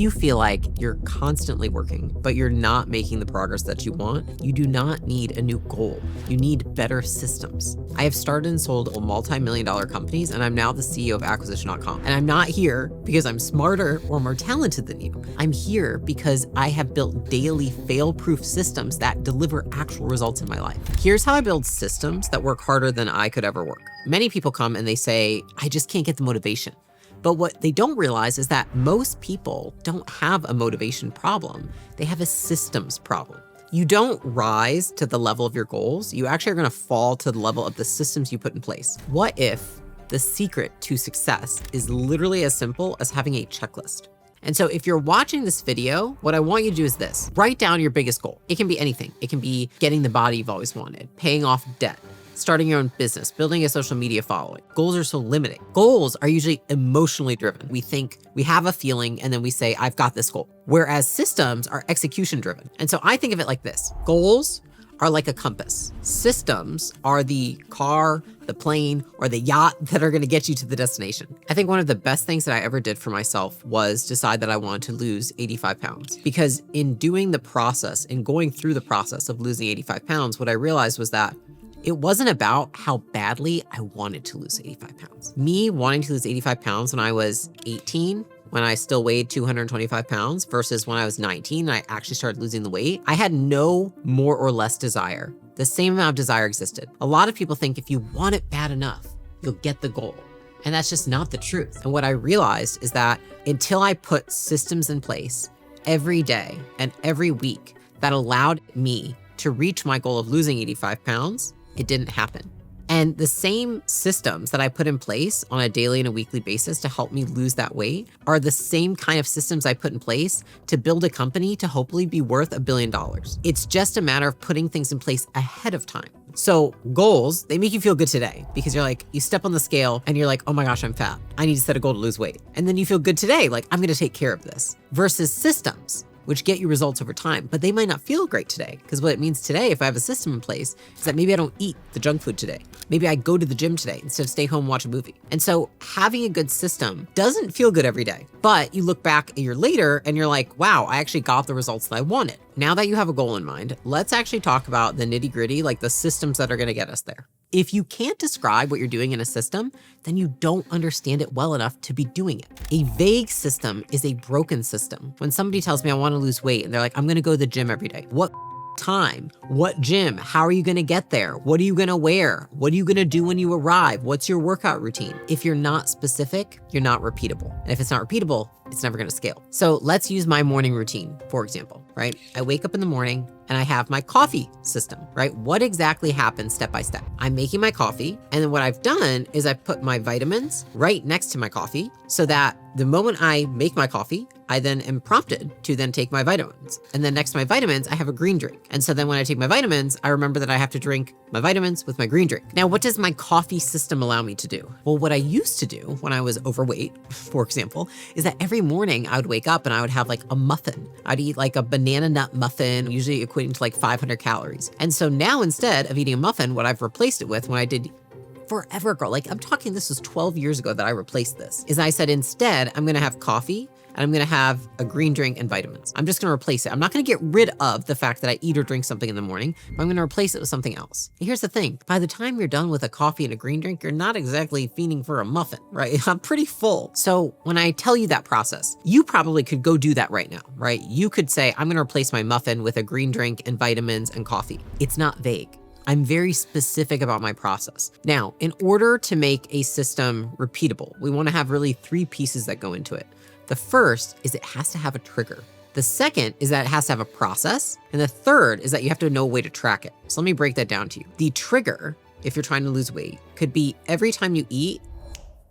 you feel like you're constantly working, but you're not making the progress that you want, you do not need a new goal. You need better systems. I have started and sold multi-million-dollar companies, and I'm now the CEO of acquisition.com. And I'm not here because I'm smarter or more talented than you. I'm here because I have built daily fail-proof systems that deliver actual results in my life. Here's how I build systems that work harder than I could ever work. Many people come and they say, I just can't get the motivation. But what they don't realize is that most people don't have a motivation problem. They have a systems problem. You don't rise to the level of your goals. You actually are gonna fall to the level of the systems you put in place. What if the secret to success is literally as simple as having a checklist? And so if you're watching this video, what I want you to do is this: write down your biggest goal. It can be anything. It can be getting the body you've always wanted, paying off debt, starting your own business, building a social media following. Goals are so limiting. Goals are usually emotionally driven. We think we have a feeling and then we say, I've got this goal. Whereas systems are execution driven. And so I think of it like this: goals are like a compass. Systems are the car, the plane, or the yacht that are gonna get you to the destination. I think one of the best things that I ever did for myself was decide that I wanted to lose 85 pounds. Because in doing the process, in going through the process of losing 85 pounds, what I realized was that it wasn't about how badly I wanted to lose 85 pounds. Me wanting to lose 85 pounds when I was 18, when I still weighed 225 pounds, versus when I was 19 and I actually started losing the weight, I had no more or less desire. The same amount of desire existed. A lot of people think if you want it bad enough, you'll get the goal. And that's just not the truth. And what I realized is that until I put systems in place every day and every week that allowed me to reach my goal of losing 85 pounds, it didn't happen. And the same systems that I put in place on a daily and a weekly basis to help me lose that weight are the same kind of systems I put in place to build a company to hopefully be worth $1 billion. It's just a matter of putting things in place ahead of time. So goals, they make you feel good today because you're like, you step on the scale and you're like, oh my gosh, I'm fat. I need to set a goal to lose weight. And then you feel good today, like I'm gonna take care of this. Versus systems, which get you results over time, but they might not feel great today. Because what it means today, if I have a system in place, is that maybe I don't eat the junk food today. Maybe I go to the gym today instead of stay home and watch a movie. And so having a good system doesn't feel good every day, but you look back a year later and you're like, wow, I actually got the results that I wanted. Now that you have a goal in mind, let's actually talk about the nitty gritty, like the systems that are gonna get us there. If you can't describe what you're doing in a system, then you don't understand it well enough to be doing it. A vague system is a broken system. When somebody tells me I wanna lose weight and they're like, I'm gonna go to the gym every day. What time? What gym? How are you gonna get there? What are you gonna wear? What are you gonna do when you arrive? What's your workout routine? If you're not specific, you're not repeatable. And if it's not repeatable, it's never gonna scale. So let's use my morning routine, for example, right? I wake up in the morning and I have my coffee system, right? What exactly happens step by step? I'm making my coffee, and then what I've done is I put my vitamins right next to my coffee so that the moment I make my coffee, I then am prompted to then take my vitamins. And then next to my vitamins, I have a green drink. And so then when I take my vitamins, I remember that I have to drink my vitamins with my green drink. Now, what does my coffee system allow me to do? Well, what I used to do when I was overweight, for example, is that every morning I would wake up and I would have like a muffin. I'd eat like a banana nut muffin, usually equating to like 500 calories. And so now instead of eating a muffin, what I've replaced it with when I did forever ago, like I'm talking, this was 12 years ago that I replaced this, is I said, instead, I'm gonna have coffee and I'm gonna have a green drink and vitamins. I'm just gonna replace it. I'm not gonna get rid of the fact that I eat or drink something in the morning, but I'm gonna replace it with something else. And here's the thing, by the time you're done with a coffee and a green drink, you're not exactly fiending for a muffin, right? I'm pretty full. So when I tell you that process, you probably could go do that right now, right? You could say, I'm gonna replace my muffin with a green drink and vitamins and coffee. It's not vague. I'm very specific about my process. Now, in order to make a system repeatable, we wanna have really 3 pieces that go into it. The first is it has to have a trigger. The second is that it has to have a process. And the third is that you have to know a way to track it. So let me break that down to you. The trigger, if you're trying to lose weight, could be every time you eat,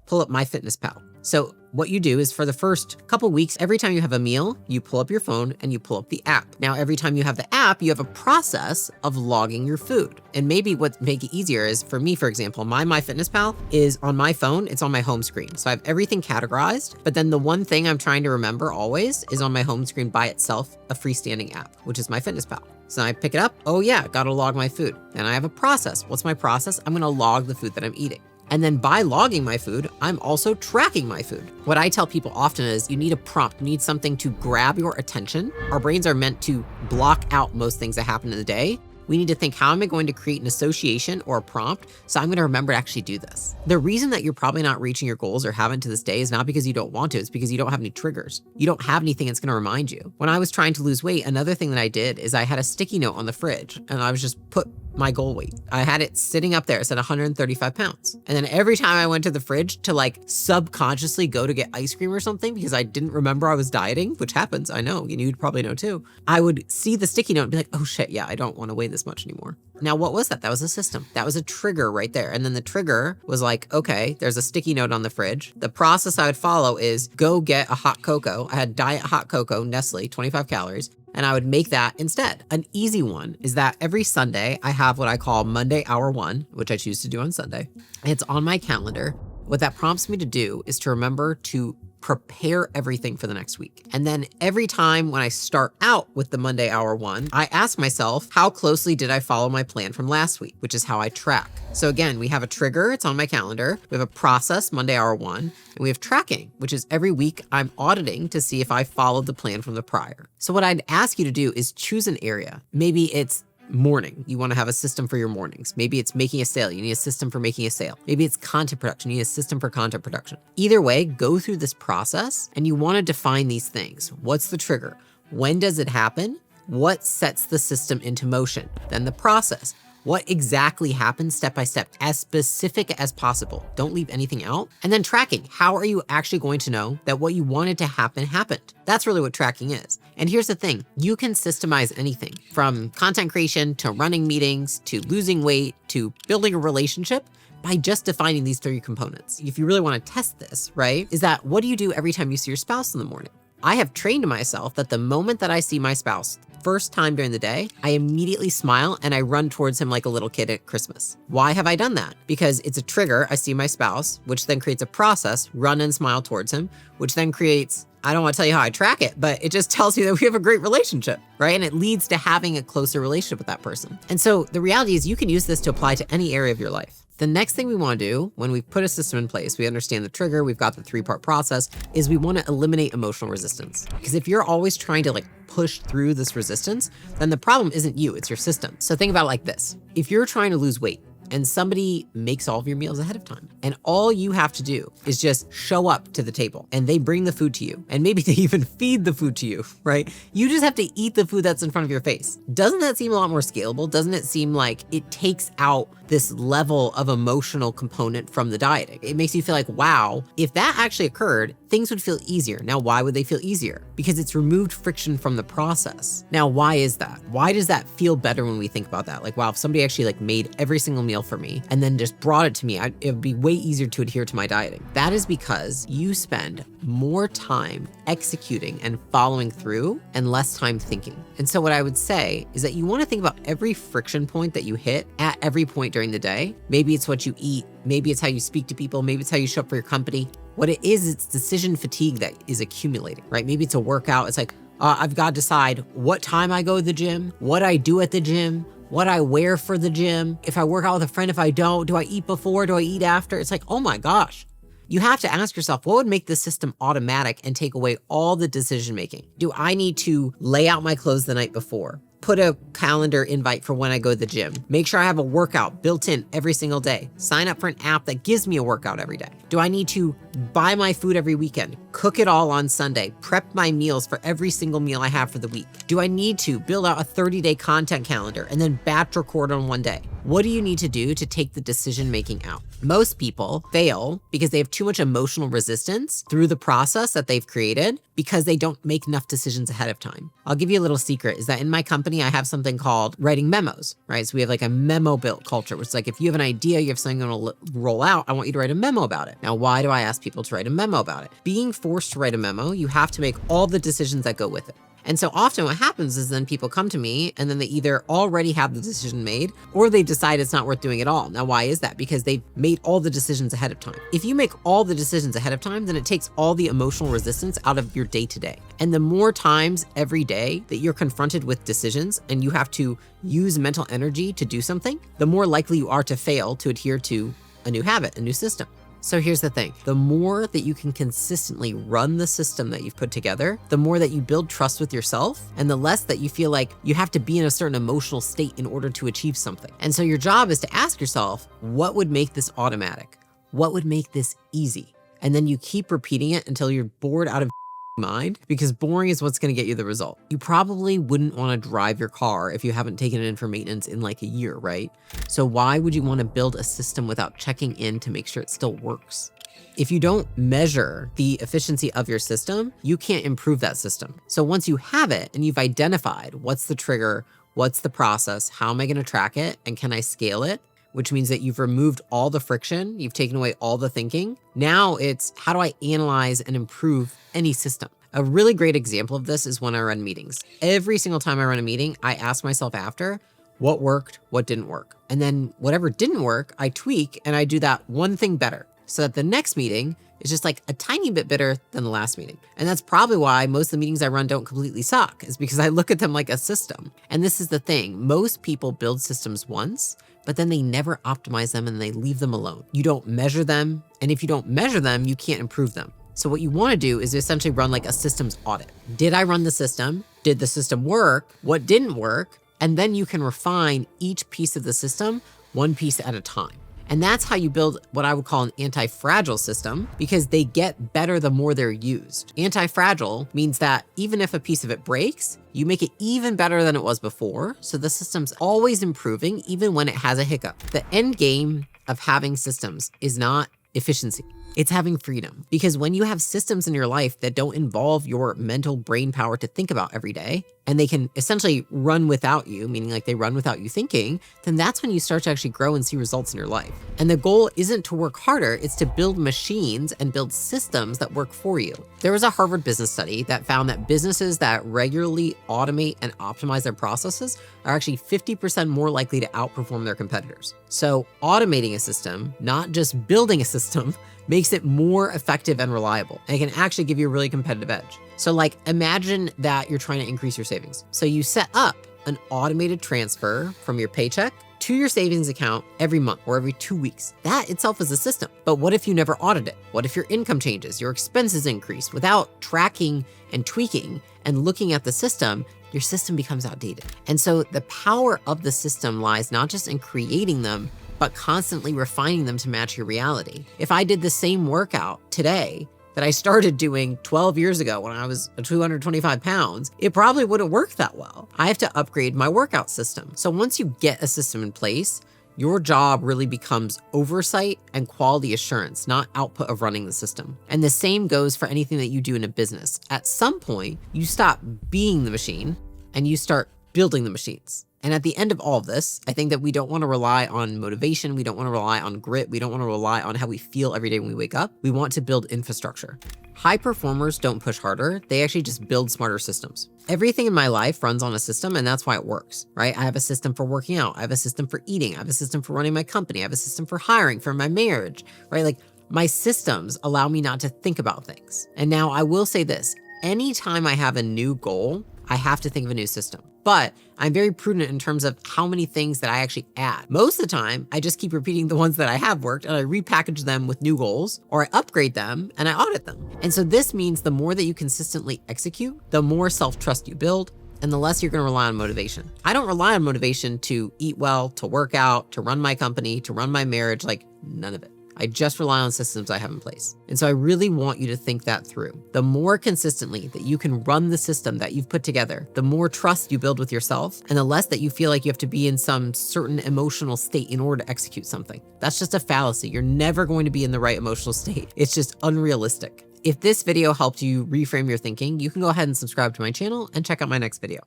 pull up MyFitnessPal. So what you do is for the first couple weeks, every time you have a meal, you pull up your phone and you pull up the app. Now, every time you have the app, you have a process of logging your food. And maybe what make it easier is, for me, for example, my MyFitnessPal is on my phone, it's on my home screen. So I have everything categorized, but then the one thing I'm trying to remember always is on my home screen by itself, a freestanding app, which is MyFitnessPal. So I pick it up, oh yeah, gotta log my food. And I have a process. What's my process? I'm gonna log the food that I'm eating. And then by logging my food, I'm also tracking my food. What I tell people often is you need a prompt, you need something to grab your attention. Our brains are meant to block out most things that happen in the day. We need to think, how am I going to create an association or a prompt so I'm going to remember to actually do this? The reason that you're probably not reaching your goals or haven't to this day is not because you don't want to, it's because you don't have any triggers. You don't have anything that's going to remind you. When I was trying to lose weight, another thing that I did is I had a sticky note on the fridge and I was just put my goal weight. I had it sitting up there. It said 135 pounds. And then every time I went to the fridge to like subconsciously go to get ice cream or something because I didn't remember I was dieting, which happens, I know, you'd probably know too. I would see the sticky note and be like, oh shit, yeah, I don't want to weigh this much anymore. Now, what was that? That was a system. That was a trigger right there. And then the trigger was like, okay, there's a sticky note on the fridge. The process I would follow is go get a hot cocoa. I had diet hot cocoa, Nestle, 25 calories. And I would make that instead. An easy one is that every Sunday, I have what I call Monday Hour 1, which I choose to do on Sunday. It's on my calendar. What that prompts me to do is to remember to prepare everything for the next week. And then every time when I start out with the Monday Hour 1, I ask myself, how closely did I follow my plan from last week, which is how I track. So again, we have a trigger, it's on my calendar. We have a process, Monday Hour 1, and we have tracking, which is every week I'm auditing to see if I followed the plan from the prior. So what I'd ask you to do is choose an area. Maybe it's morning. You want to have a system for your mornings. Maybe it's making a sale. You need a system for making a sale. Maybe it's content production. You need a system for content production. Either way, go through this process and you want to define these things. What's the trigger? When does it happen? What sets the system into motion? Then the process. What exactly happens step by step, as specific as possible. Don't leave anything out. And then tracking. How are you actually going to know that what you wanted to happen happened? That's really what tracking is. And here's the thing, you can systemize anything from content creation to running meetings, to losing weight, to building a relationship by just defining these 3 components. If you really want to test this, right, is that what do you do every time you see your spouse in the morning? I have trained myself that the moment that I see my spouse, first time during the day, I immediately smile and I run towards him like a little kid at Christmas. Why have I done that? Because it's a trigger. I see my spouse, which then creates a process, run and smile towards him, which then creates, I don't want to tell you how I track it, but it just tells you that we have a great relationship, right? And it leads to having a closer relationship with that person. And so the reality is you can use this to apply to any area of your life. The next thing we want to do when we've put a system in place, we understand the trigger, we've got the 3-part process, is we want to eliminate emotional resistance. Because if you're always trying to push through this resistance, then the problem isn't you, it's your system. So think about it like this. If you're trying to lose weight, and somebody makes all of your meals ahead of time. And all you have to do is just show up to the table and they bring the food to you. And maybe they even feed the food to you, right? You just have to eat the food that's in front of your face. Doesn't that seem a lot more scalable? Doesn't it seem like it takes out this level of emotional component from the dieting? It makes you feel like, wow, if that actually occurred, things would feel easier. Now, why would they feel easier? Because it's removed friction from the process. Now, why is that? Why does that feel better when we think about that? Like, wow, if somebody actually made every single meal for me and then just brought it to me, it would be way easier to adhere to my dieting. That is because you spend more time executing and following through and less time thinking. And so what I would say is that you want to think about every friction point that you hit at every point during the day. Maybe it's what you eat. Maybe it's how you speak to people. Maybe it's how you show up for your company. What it is, it's decision fatigue that is accumulating, right? Maybe it's a workout. It's like, I've got to decide what time I go to the gym, what I do at the gym, what I wear for the gym, if I work out with a friend, if I don't, do I eat before, do I eat after? It's like, oh my gosh. You have to ask yourself, what would make this system automatic and take away all the decision making? Do I need to lay out my clothes the night before? Put a calendar invite for when I go to the gym. Make sure I have a workout built in every single day. Sign up for an app that gives me a workout every day. Do I need to buy my food every weekend? Cook it all on Sunday? Prep my meals for every single meal I have for the week? Do I need to build out a 30-day content calendar and then batch record on one day? What do you need to do to take the decision making out? Most people fail because they have too much emotional resistance through the process that they've created because they don't make enough decisions ahead of time. I'll give you a little secret is that in my company, I have something called writing memos, right? So we have a memo built culture, which is if you have an idea, you have something going to roll out, I want you to write a memo about it. Now, why do I ask people to write a memo about it? Being forced to write a memo, you have to make all the decisions that go with it. And so often what happens is then people come to me and then they either already have the decision made or they decide it's not worth doing at all. Now, why is that? Because they've made all the decisions ahead of time. If you make all the decisions ahead of time, then it takes all the emotional resistance out of your day to day. And the more times every day that you're confronted with decisions and you have to use mental energy to do something, the more likely you are to fail to adhere to a new habit, a new system. So here's the thing, the more that you can consistently run the system that you've put together, the more that you build trust with yourself and the less that you feel like you have to be in a certain emotional state in order to achieve something. And so your job is to ask yourself, what would make this automatic? What would make this easy? And then you keep repeating it until you're bored out of mind, because boring is what's going to get you the result. You probably wouldn't want to drive your car if you haven't taken it in for maintenance in like a year, right? So why would you want to build a system without checking in to make sure it still works? If you don't measure the efficiency of your system, you can't improve that system. So once you have it and you've identified what's the trigger, what's the process, how am I going to track it, and can I scale it? Which means that you've removed all the friction, you've taken away all the thinking. Now it's, how do I analyze and improve any system? A really great example of this is when I run meetings. Every single time I run a meeting, I ask myself after, what worked, what didn't work? And then whatever didn't work, I tweak and I do that one thing better so that the next meeting is just like a tiny bit better than the last meeting. And that's probably why most of the meetings I run don't completely suck, is because I look at them like a system. And this is the thing, most people build systems once, but then they never optimize them and they leave them alone. You don't measure them. And if you don't measure them, you can't improve them. So what you want to do is essentially run like a systems audit. Did I run the system? Did the system work? What didn't work? And then you can refine each piece of the system one piece at a time. And that's how you build what I would call an anti-fragile system, because they get better the more they're used. Anti-fragile means that even if a piece of it breaks, you make it even better than it was before. So the system's always improving, even when it has a hiccup. The end game of having systems is not efficiency. It's having freedom, because when you have systems in your life that don't involve your mental brain power to think about every day, and they can essentially run without you, meaning like they run without you thinking, then that's when you start to actually grow and see results in your life. And the goal isn't to work harder, it's to build machines and build systems that work for you. There was a Harvard business study that found that businesses that regularly automate and optimize their processes are actually 50% more likely to outperform their competitors. So automating a system, not just building a system, makes it more effective and reliable. And it can actually give you a really competitive edge. So like, imagine that you're trying to increase your savings. So you set up an automated transfer from your paycheck to your savings account every month or every 2 weeks. That itself is a system. But what if you never audit it? What if your income changes, your expenses increase? Without tracking and tweaking and looking at the system, your system becomes outdated. And so the power of the system lies not just in creating them, but constantly refining them to match your reality. If I did the same workout today that I started doing 12 years ago when I was 225 pounds, it probably wouldn't work that well. I have to upgrade my workout system. So once you get a system in place, your job really becomes oversight and quality assurance, not output of running the system. And the same goes for anything that you do in a business. At some point, you stop being the machine and you start building the machines. And at the end of all of this, I think that we don't want to rely on motivation. We don't want to rely on grit. We don't want to rely on how we feel every day when we wake up. We want to build infrastructure. High performers don't push harder. They actually just build smarter systems. Everything in my life runs on a system, and that's why it works, right? I have a system for working out. I have a system for eating. I have a system for running my company. I have a system for hiring, for my marriage, right? Like, my systems allow me not to think about things. And now I will say this, anytime I have a new goal, I have to think of a new system. But I'm very prudent in terms of how many things that I actually add. Most of the time, I just keep repeating the ones that I have worked and I repackage them with new goals, or I upgrade them and I audit them. And so this means the more that you consistently execute, the more self-trust you build, and the less you're gonna rely on motivation. I don't rely on motivation to eat well, to work out, to run my company, to run my marriage, like none of it. I just rely on systems I have in place. And so I really want you to think that through. The more consistently that you can run the system that you've put together, the more trust you build with yourself, and the less that you feel like you have to be in some certain emotional state in order to execute something. That's just a fallacy. You're never going to be in the right emotional state. It's just unrealistic. If this video helped you reframe your thinking, you can go ahead and subscribe to my channel and check out my next video.